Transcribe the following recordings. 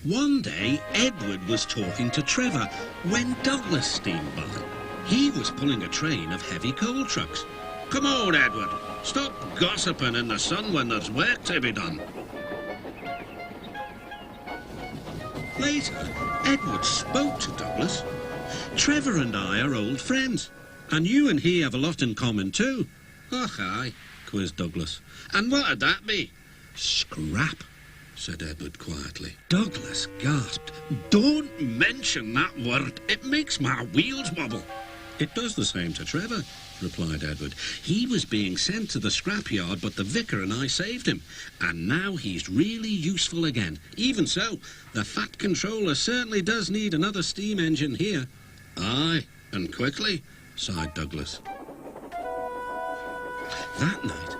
One day, Edward was talking to Trevor when Douglas steamed by. He was pulling a train of heavy coal trucks. "Come on, Edward. Stop gossiping in the sun when there's work to be done." Later, Edward spoke to Douglas. "Trevor and I are old friends, and you and he have a lot in common too." "Och, aye," quizzed Douglas. "And what'd that be?" "Scrap," said Edward quietly. Douglas gasped. "Don't mention that word. It makes my wheels wobble." "It does the same to Trevor," replied Edward. "He was being sent to the scrapyard, but the vicar and I saved him. And now he's really useful again. Even so, the Fat Controller certainly does need another steam engine here." "Aye, and quickly," sighed Douglas. That night,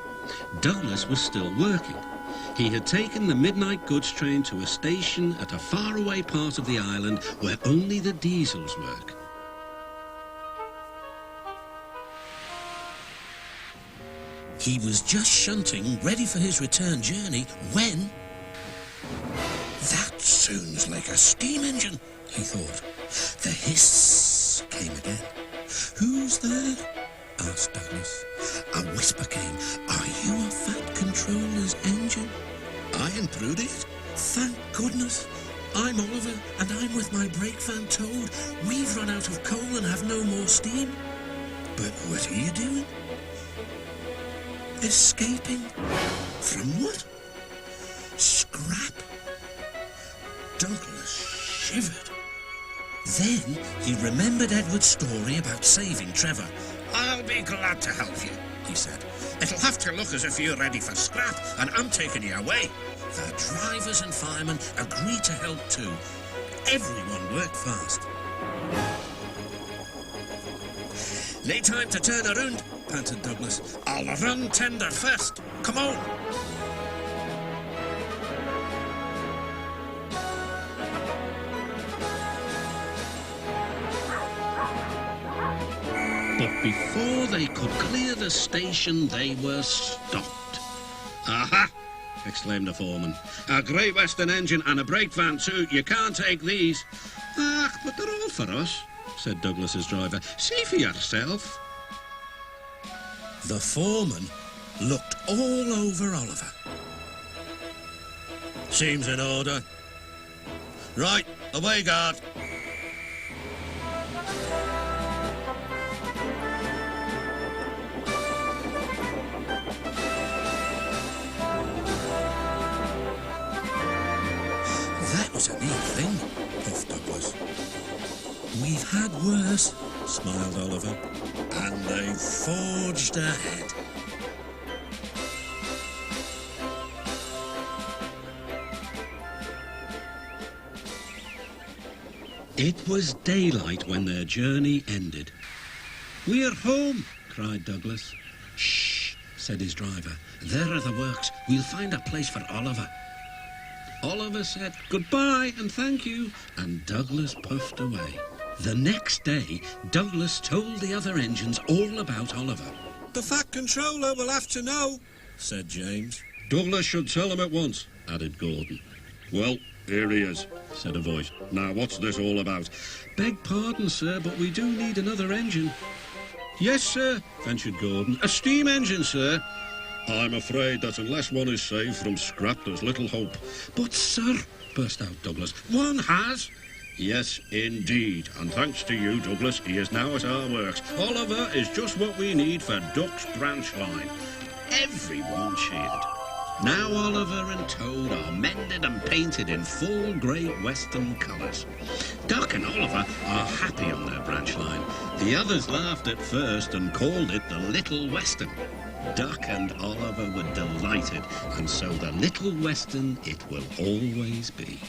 Douglas was still working. He had taken the midnight goods train to a station at a faraway part of the island where only the diesels work. He was just shunting, ready for his return journey, when... "That sounds like a steam engine," he thought. The hiss came again. "Who's there?" asked Douglas. A whisper came. "Are you a Fat Controller's engine?" "I intruded it." "Thank goodness. I'm Oliver, and I'm with my brake van towed. We've run out of coal and have no more steam." "But what are you doing?" "Escaping." "From what?" "Scrap." Douglas shivered. Then he remembered Edward's story about saving Trevor. "I'll be glad to help you," he said. "It'll have to look as if you're ready for scrap, and I'm taking you away." The drivers and firemen agreed to help too. Everyone worked fast. "No time to turn around," panted Douglas. "I'll run tender first. Come on." But before they could clear the station, they were stopped. "Aha!" exclaimed the foreman. "A Great Western engine and a brake van too. You can't take these." "Ah, but they're all for us," said Douglas's driver. "See for yourself." The foreman looked all over Oliver. "Seems in order." "Right, away, guard." "That was a neat thing," puffed Douglas. "We've had worse," smiled Oliver. And they forged ahead. It was daylight when their journey ended. "We're home," cried Douglas. "Shh," said his driver. "There are the works. We'll find a place for Oliver." Oliver said goodbye and thank you, and Douglas puffed away. The next day, Douglas told the other engines all about Oliver. "The Fat Controller will have to know," said James. "Douglas should tell him at once," added Gordon. "Well, here he is," said a voice. "Now, what's this all about?" "Beg pardon, sir, but we do need another engine." "Yes, sir," ventured Gordon. "A steam engine, sir." "I'm afraid that unless one is saved from scrap, there's little hope." "But, sir," burst out Douglas, "one has." "Yes, indeed, and thanks to you, Douglas, he is now at our works. Oliver is just what we need for Duck's branch line." Everyone cheered. Now Oliver and Toad are mended and painted in full Great Western colours. Duck and Oliver are happy on their branch line. The others laughed at first and called it the Little Western. Duck and Oliver were delighted, and so the Little Western it will always be.